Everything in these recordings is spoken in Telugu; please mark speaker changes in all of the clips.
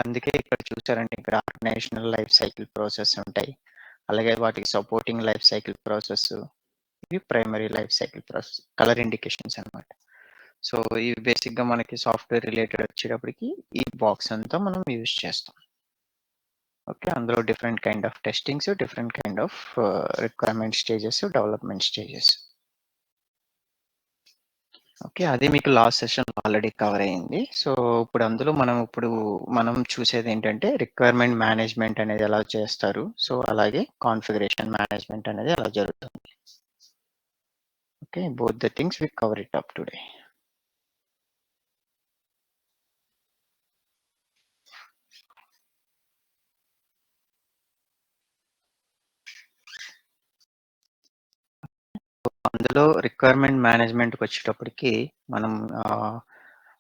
Speaker 1: అందుకే ఇక్కడ చూసారంటే ఇక్కడ ఆర్గనైజేషనల్ లైఫ్ సైకిల్ ప్రాసెస్ ఉంటాయి. అలాగే వాటికి సపోర్టింగ్ లైఫ్ సైకిల్ ప్రాసెస్, ఇవి primary life cycle process. Colour indications అన్నమాట. సో, ఇవి బేసిక్‌గా మనకి సాఫ్ట్‌వేర్ రిలేటెడ్ వచ్చేటప్పటికి ఈ బాక్స్ అంతా మనం యూజ్ చేస్తాం. ఓకే. అందులో different kind of testings, different kind of requirement stages, development stages. Okay. అది మీకు లాస్ట్ సెషన్‌లో ఆల్రెడీ కవర్ అయింది. సో, ఇప్పుడు అందులో మనం చూసేదేంటంటే రిక్వైర్మెంట్ మేనేజ్మెంట్ అనేది ఎలా చేస్తారు. సో, అలాగే కాన్ఫిగరేషన్ మేనేజ్మెంట్ అనేది ఎలా జరుగుతుంది. Okay. Both the things we cover it up today. అందులో రిక్వైర్మెంట్ మేనేజ్మెంట్‌కొచ్చేటప్పటికి మనం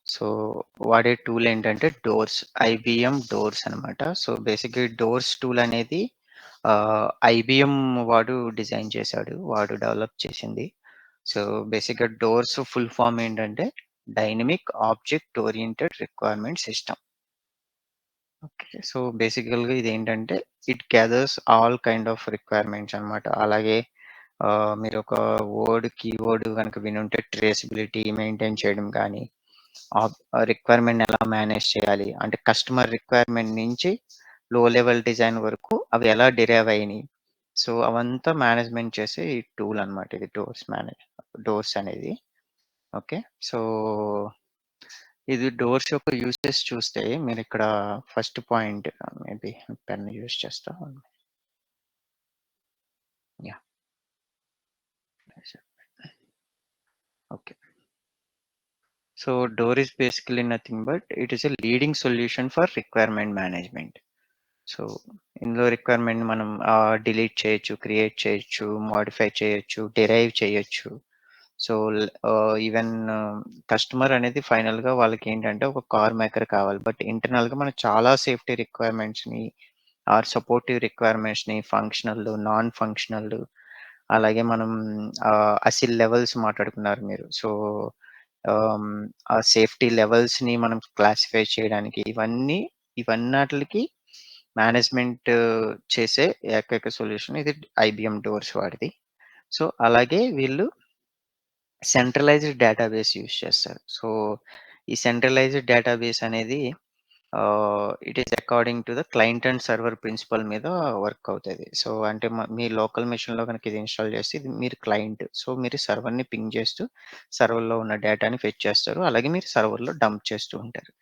Speaker 1: సో, వాడే టూల్ ఏంటంటే డోర్స్. ఐబీఎం డోర్స్ అనమాట. సో, బేసిక్‌గా ఈ డోర్స్ టూల్ అనేది ఐబీఎం వాడు డిజైన్ చేశాడు. వాడు డెవలప్ చేసింది. సో, బేసిక్‌గా డోర్స్ ఫుల్ ఫార్మ్ ఏంటంటే dynamic object oriented requirement system. Okay. So, బేసికల్‌గా ఇదేంటంటే it gathers all kind of requirements అనమాట. అలాగే మీరొక కీవర్డ్ గనక వినుంటే ట్రేసబిలిటీ మెయింటైన్ చేయడం గానీ, రిక్వైర్మెంట్‌ని ఎలా మేనేజ్ చేయాలి? అంటే కస్టమర్ రిక్వైర్మెంట్ నుంచి లో లెవెల్ డిజైన్ వరకు అవి ఎలా డిరైవ్ అయినియి. సో, అవంతా మేనేజ్‌మెంట్ చేసే ఈ టూల్ అనమాట ఇది డోర్స్ అనేది. ఓకే. సో, ఇది డోర్స్ యొక్క యూసేజ్ చూస్తే మీరిక్కడ first point maybe pen use చేస్తా. Yeah! Okay. So, door is basically nothing but it is a leading solution for requirement management. So, ఇందులో రిక్వైర్మెంట్ మనం డిలీట్ చేయొచ్చు, క్రియేట్ చేయొచ్చు, మోడిఫై చేయొచ్చు, డిరైవ్ చేయొచ్చు. సో, ఈవెన్ కస్టమర్ అనేది ఫైనల్‌గా వాళ్ళకేంటంటే ఒక కార్ మేకర్ కావాలి. బట్ ఇంటర్నల్‌గా మనకు చాలా సేఫ్టీ రిక్వైర్మెంట్స్‌ని సపోర్టివ్ రిక్వైర్మెంట్స్‌ని ఫంక్షనల్, నాన్ ఫంక్షనల్ అలాగే మనం అసిల్ లెవెల్స్ మాట్లాడుకున్నారు మీరు. సో, ఆహ్, ఆ సేఫ్టీ లెవెల్స్‌ని మనం క్లాసిఫై చేయడానికి ఇవన్నాటిలికి మేనేజ్మెంట్ చేసే ఏకైక సొల్యూషన్ ఇది ఐబీఎం డోర్స్ వాడిది. సో, అలాగే వీళ్ళు సెంట్రలైజ్డ్ డేటాబేస్ యూజ్ చేస్తారు. సో, ఈ సెంట్రలైజ్డ్ డేటాబేస్ అనేది it is according to the client and server principle మీద వర్క్ అవుతది. సో, అంటే మీ లోకల్ మెషిన్‌లో గనుక ఇది ఇన్‌స్టాల్ చేస్తే ఇది మీరు క్లయింట్. సో, మీరు సర్వర్‌ని పింగ్ చేస్తూ సర్వర్‌లో ఉన్న డేటాని ఫెచ్ చేస్తారు. అలాగే మీరు సర్వర్‌లో డంప్ చేస్తూ ఉంటారు.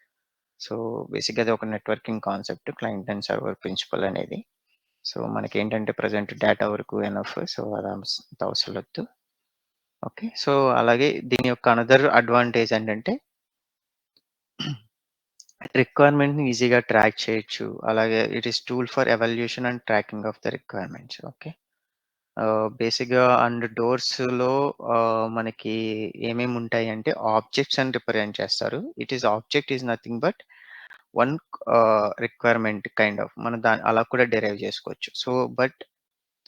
Speaker 1: సో, బేసిక్‌గా అది ఒక networking concept client and server principle అనేది. సో, మనకేంటంటే ప్రెజెంట్ డేటా వరకు ఎనఫ్. సో, అంత అవసరం లేదు. ఓకే. సో, అలాగే దీని యొక్క అనదర్ అడ్వాంటేజ్ ఏంటంటే రిక్వైర్మెంట్‌ని ఈజీగా ట్రాక్ చేయొచ్చు. అలాగే it is tool for evaluation and tracking of the requirements. Okay. బేసిక్‌గా అండ్ డోర్స్‌లో మనకి ఏమేముంటాయంటే ఆబ్జెక్ట్స్ అని రిప్రజెంట్ చేస్తారు. Object is nothing but one requirement kind of. మనం అలా కూడా డిరైవ్ చేసుకోవచ్చు. సో, బట్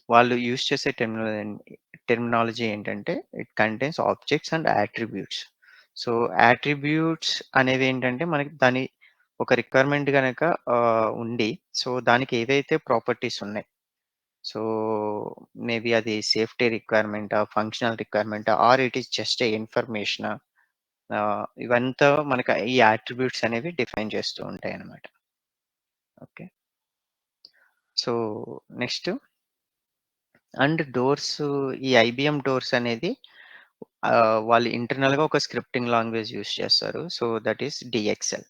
Speaker 1: వాళ్ళు యూజ్ చేసే టెర్మినాలజీ ఏంటంటే it contains objects and attributes. So, attributes అనేవేంటంటే మనకి ఒక రిక్వైర్మెంట్ గనక ఉండి సో, దానికి ఏవైతే ప్రాపర్టీస్ ఉన్నాయి. సో, మేబీ అది సేఫ్టీ రిక్వైర్మెంటా, ఫంక్షనల్ రిక్వైర్మెంటా or it is just a ఇన్ఫర్మేషనా ఇవంతా మనకు ఈ అట్రిబ్యూట్స్ అనేవి డిఫైన్ చేస్తూ ఉంటాయన్నమాట. ఓకే. సో, నెక్స్ట్ డోర్స్ ఈ ఐబీఎం డోర్స్ అనేది వాళ్ళు ఇంటర్నల్‌గా ఒక స్క్రిప్టింగ్ లాంగ్వేజ్ యూజ్ చేస్తారు. So, that is DXL.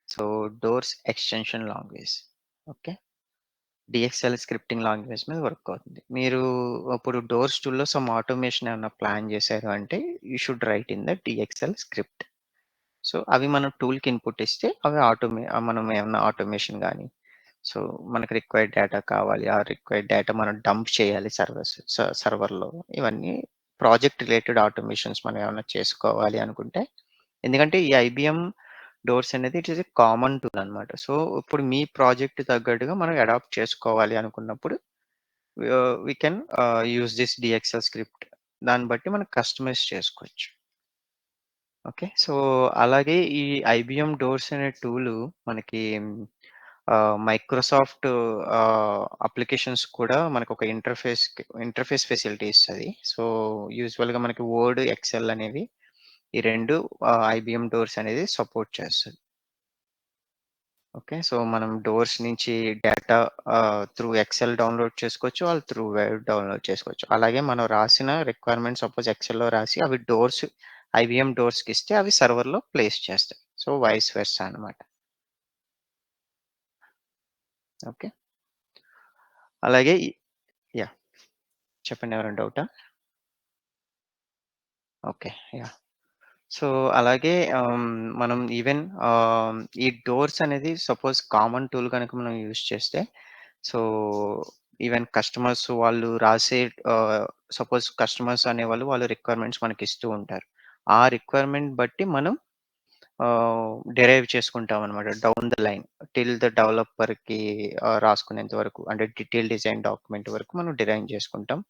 Speaker 1: So, DOORS extension language. Okay. DXL scripting language మీద వర్క్ అవుతుంది. మీరు ఇప్పుడు డోర్స్ టూల్‌లో సమ్ ఆటోమేషన్ ఏమన్నా ప్లాన్ చేశారు అంటే, you should write in the డీఎక్స్ఎల్ script. So, అవి మనం టూల్‌కి ఇన్‌పుట్ ఇస్తే అవి మనం ఏమన్నా ఆటోమేషన్ గాని, సో, మనకు రిక్వైర్డ్ డేటా కావాలి. ఆ రిక్వైర్డ్ డేటా మనం డంప్ చేయాలి సర్వర్‌లో. ఇవన్నీ ప్రాజెక్ట్ రిలేటెడ్ ఆటోమేషన్స్ మనం ఏమన్నా చేసుకోవాలి అనుకుంటే ఎందుకంటే ఈ ఐబీఎం డోర్స్ అనేది it is a common tool అన్నమాట. సో, ఇప్పుడు మీ ప్రాజెక్ట్ తగ్గట్టుగా మనం అడాప్ట్ చేసుకోవాలి అనుకున్నప్పుడు we can use this DXL script. దాన్ని బట్టి మనం కస్టమైజ్ చేసుకోవచ్చు. ఓకే. సో, అలాగే ఈ ఐబీఎం డోర్స్ అనే టూలు మనకి మైక్రోసాఫ్ట్ అప్లికేషన్స్ కూడా మనకొక ఇంటర్ఫేస్ ఫెసిలిటీ ఇస్తది. సో, యూజువల్‌గా మనకి వర్డ్, ఎక్సెల్ అనేవి ఈ 2 ఐబీఎం డోర్స్ అనేది సపోర్ట్ చేస్తది. ఓకే. సో, మనం డోర్స్ నుంచి డేటా త్రూ ఎక్సెల్ డౌన్‌లోడ్ చేసుకోవచ్చు. త్రూ వర్డ్ డౌన్‌లోడ్ చేసుకోవచ్చు. అలాగే మనం రాసిన రిక్వైర్మెంట్స్ సపోజ్ ఎక్సెల్‌లో రాసి అవి ఐబీఎం డోర్స్‌కిస్తే అవి సర్వర్‌లో ప్లేస్ చేస్తాయి. సో, వైస్ వెర్సా అనమాట. ఓకే. అలాగే యాహ్! చెప్పండి ఎవరైనా డౌటా? ఓకే. యాహ్! సో, అలాగే మనం ఈవెన్ ఈ డోర్స్ అనేది సపోజ్ కామన్ టూల్ గనక మనం యూజ్ చేస్తే, సో, ఈవెన్ కస్టమర్స్ వాళ్ళు రాసే సపోజ్ కస్టమర్స్ అనేవాళ్ళు వాళ్ళ రిక్వైర్మెంట్స్ మనకిస్తూ ఉంటారు. ఆ రిక్వైర్మెంట్ బట్టి మనం డిరైవ్ చేసుకుంటామనమాట. డౌన్ ద లైన్ డెవలపర్‌కి రాసుకునేంత వరకు అంటే డీటెయిల్ డిజైన్ డాక్యుమెంట్ వరకు మనం డిజైన్ చేసుకుంటాం.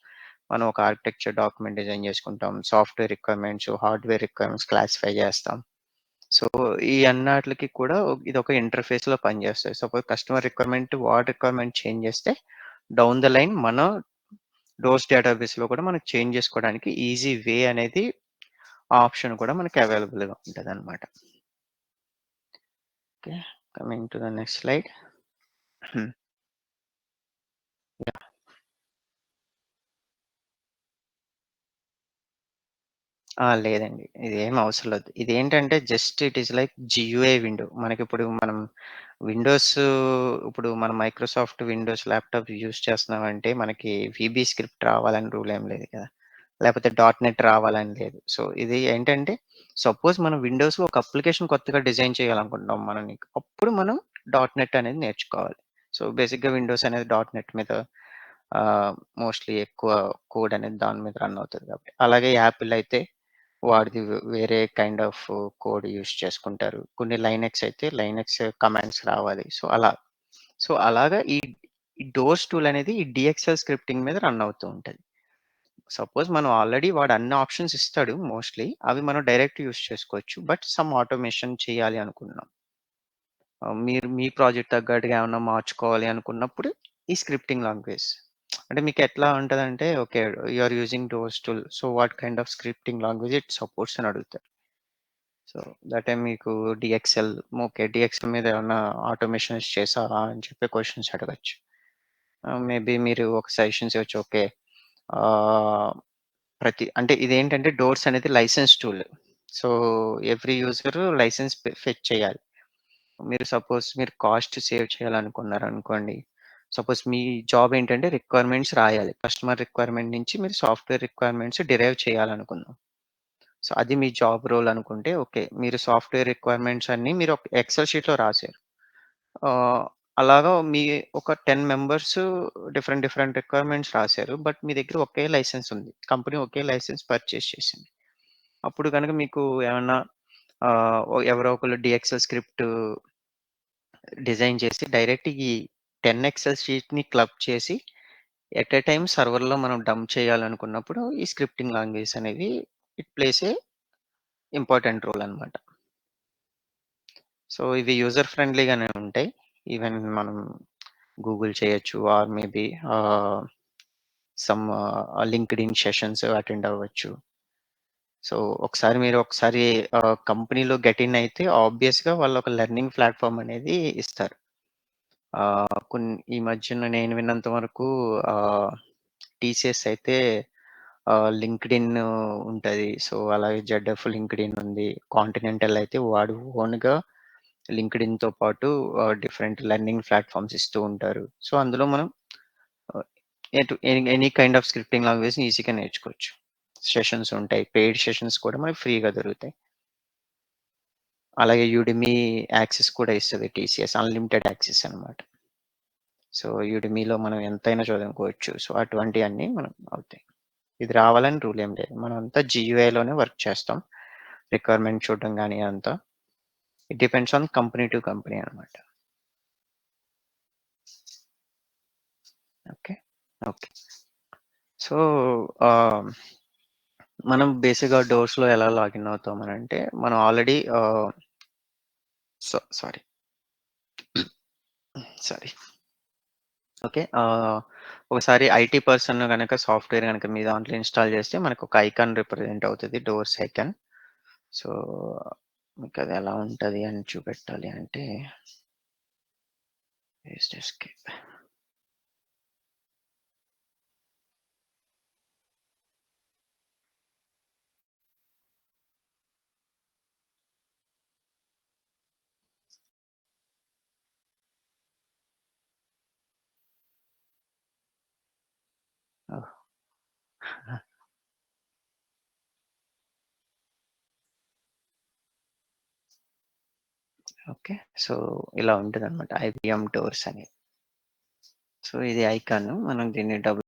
Speaker 1: మనం ఒక ఆర్కిటెక్చర్ డాక్యుమెంట్ డిజైన్ చేసుకుంటాం. Software requirements, hardware requirements classify చేస్తాం. సో, ఈ అన్నాట్లికి కూడా ఇదొక ఇంటర్‌ఫేస్‌లో పనిచేస్తది. సపోజ్ కస్టమర్ రిక్వైర్మెంట్ చేంజ్ చేస్తే డౌన్ ద లైన్ మన డోస్ డేటాబేస్‌లో కూడా మనం చేంజ్ చేసుకోవడానికి ఈజీ వే అనేది ఆప్షన్ కూడా మనకి అవైలబుల్‌గా ఉంటదనమాట. Okay. Coming to the next slide. హ్మ్. యాహ్! లేదండి. ఇదేం అవసరం లేదు. ఇదేంటంటే just it is like GUI window. మనం విండోస్ ఇప్పుడు మనం మైక్రోసాఫ్ట్ విండోస్ ల్యాప్‌టాప్ యూజ్ చేస్తున్నామంటే మనకి వీబీ స్క్రిప్ట్ రావాలని రూల్ ఏం లేదు కదా! లేపోతే డాట్ నెట్ రావాలని లేదు. సో, ఇది ఏంటంటే సపోజ్ మనం విండోస్‌లో ఒక అప్లికేషన్ కొత్తగా డిజైన్ చేయాలనుకుంటున్నాం అప్పుడు మనం డాట్ నెట్ అనేది నేర్చుకోవాలి. సో, బేసిక్‌గా విండోస్ అనేది డాట్ నెట్ మీద మోస్ట్‌లీ ఎక్కువ కోడ్ అనేది దాని మీద రన్ అవుతది కాబట్టి. అలాగే యాపిల్ అయితే వాడిది వేరే కైండ్ ఆఫ్ కోడ్ యూజ్ చేసుకుంటారు. కొన్ని లైనక్స్ అయితే లైనక్స్ కమాండ్స్ రావాలి. సో, అలాగా ఈ డోర్స్ టూల్ అనేది ఈ డీఎక్స్ఎల్ స్క్రిప్టింగ్ మీద రన్ అవుతూ ఉంటది. సపోజ్ మనం ఆల్రెడీ వాడు అన్ని ఆప్షన్స్ ఇస్తాడు మోస్ట్‌లీ. అవి మనం డైరెక్ట్ యూజ్ చేసుకోవచ్చు. బట్ సమ్ ఆటోమేషన్ చేయాలి అనుకున్నాం. మీరు మీ ప్రాజెక్ట్ తగ్గట్టుగా ఏమన్నా మార్చుకోవాలి అనుకున్నప్పుడు ఈ స్క్రిప్టింగ్ లాంగ్వేజ్. అంటే మీకెట్లా ఉంటదంటే okay. You are using doors tool. So, what kind of scripting language it supports అని అడుగుతారు. సో, దట్ టైమ్ మీకు డీఎక్స్ఎల్ డీఎక్స్ఎల్ మీద ఏమన్నా ఆటోమేషన్స్ చేసావా అని చెప్పి క్వెషన్స్ అడగొచ్చు. మేబీ మీరు ఒక సజెషన్స్ ఇవ్వచ్చు. ఓకే. ఆహ్, అంటే ఇదేంటంటే డోర్స్ అనేది licence tool. So, every user licence fetch చేయాలి. మీరు కాస్ట్ సేవ్ చేయాలనుకున్నారనుకోండి. సపోజ్ మీ జాబ్ ఏంటంటే రిక్వైర్మెంట్స్ రాయాలి. కస్టమర్ రిక్వైర్మెంట్ నుంచి మీరు సాఫ్ట్‌వేర్ రిక్వైర్మెంట్స్ డిరైవ్ చేయాలనుకుందాం. సో, అది మీ జాబ్ రోల్ అనుకుంటే ఓకే. మీరు సాఫ్ట్‌వేర్ రిక్వైర్మెంట్స్ అన్నీ మీరు ఒక ఎక్సెల్ షీట్‌లో రాసారు. ఆహ్, అలాగా ఒక 10 మెంబర్స్ డిఫరెంట్ రిక్వైర్మెంట్స్ రాసారు. బట్ మీ దగ్గర ఒకే లైసెన్స్ ఉంది. కంపెనీ ఒకే లైసెన్స్ పర్చేజ్ చేసింది. అప్పుడు గనుక మీకు ఏమన్నా ఎవరో ఒకళ్ళు డీఎక్స్ఎల్ స్క్రిప్ట్ డిజైన్ చేసి డైరెక్ట్ ఈ 10 ఎక్సెల్ షీట్‌ని క్లబ్ చేసి ఎట్ ఎ టైమ్ సర్వర్‌లో మనం డంప్ చేయాలనుకున్నప్పుడు ఈ స్క్రిప్టింగ్ లాంగ్వేజ్ అనేవి it plays a important role అన్నమాట. సో, ఇవి యూజర్ ఫ్రెండ్లీగానే ఉంటాయి. ఈవెన్ మనం గూగుల్ చేయొచ్చు or maybe ah, LinkedIn sessions attend అవ్వచ్చు. సో, ఒకసారి కంపెనీలో గెట్ ఇన్ అయితే ఆబ్వియస్‌గా వాళ్ళు ఒక లెర్నింగ్ ప్లాట్‌ఫార్మ్ అనేది ఇస్తారు. ఈ మధ్యన నేను విన్నంత వరకు ఆహ్, టీసీఎస్ అయితే లింక్డ్ఇన్ ఉంటది. సో, అలాగే జెడ్ఎఫ్ లింక్డ్ఇన్ ఉంది. కాంటినెంటల్ అయితే వాడు ఓన్‌గా లింక్డ్ఇన్‌తో పాటు డిఫరెంట్ లెర్నింగ్ ప్లాట్‌ఫార్మ్స్ ఇస్తూ ఉంటారు. సో, అందులో మనం ఆహ్, ఎనీ కైండ్ ఆఫ్ స్క్రిప్టింగ్ లాంగ్వేజ్‌ని ఈజీగా నేర్చుకోవచ్చు. సెషన్స్ ఉంటాయి. పెయిడ్ సెషన్స్ కూడా మనకు ఫ్రీగా దొరుకుతాయి. అలాగే యుడిమీ యాక్సెస్ కూడా ఇస్తది టీసీఎస్. అన్‌లిమిటెడ్ యాక్సెస్ అన్నమాట. సో, యుడిమీలో మనం ఎంతైనా చదువుకోవచ్చు. సో, అటువంటియన్నీ మనం అవుతాయి. ఇది రావాలని రూల్ ఏం లేదు. మనమంతా జీయూఐలోనే వర్క్ చేస్తాం. రిక్వైర్మెంట్ చూడడం గాని అదంతా. It depends on company to company అన్నమాట. ఓకే. ఓకే. సో, ఆహ్, మనం బేసిక్‌గా డోర్స్‌లో ఎలా లాగిన్ అవుతామనంటే, మనం ఆల్రెడీ సారీ. సారీ. ఓకే. ఒకసారి ఐటీ పర్సన్ గనక సాఫ్ట్‌వేర్ గనక మీ దాంట్లో ఇన్‌స్టాల్ చేస్తే మనకొక ఐకాన్ రిప్రజెంట్ అవుతది. Doors icon. సో, మీకది ఎలా ఉంటది అని చూపెట్టాలి అంటే పేస్ట్ ఎస్కేప్. ఓహ్! ఓకే. సో, ఇలా ఉంటదనమాట ఐబీఎం డోర్స్ అని. సో, ఇది ఐకాన్. మనం దీన్ని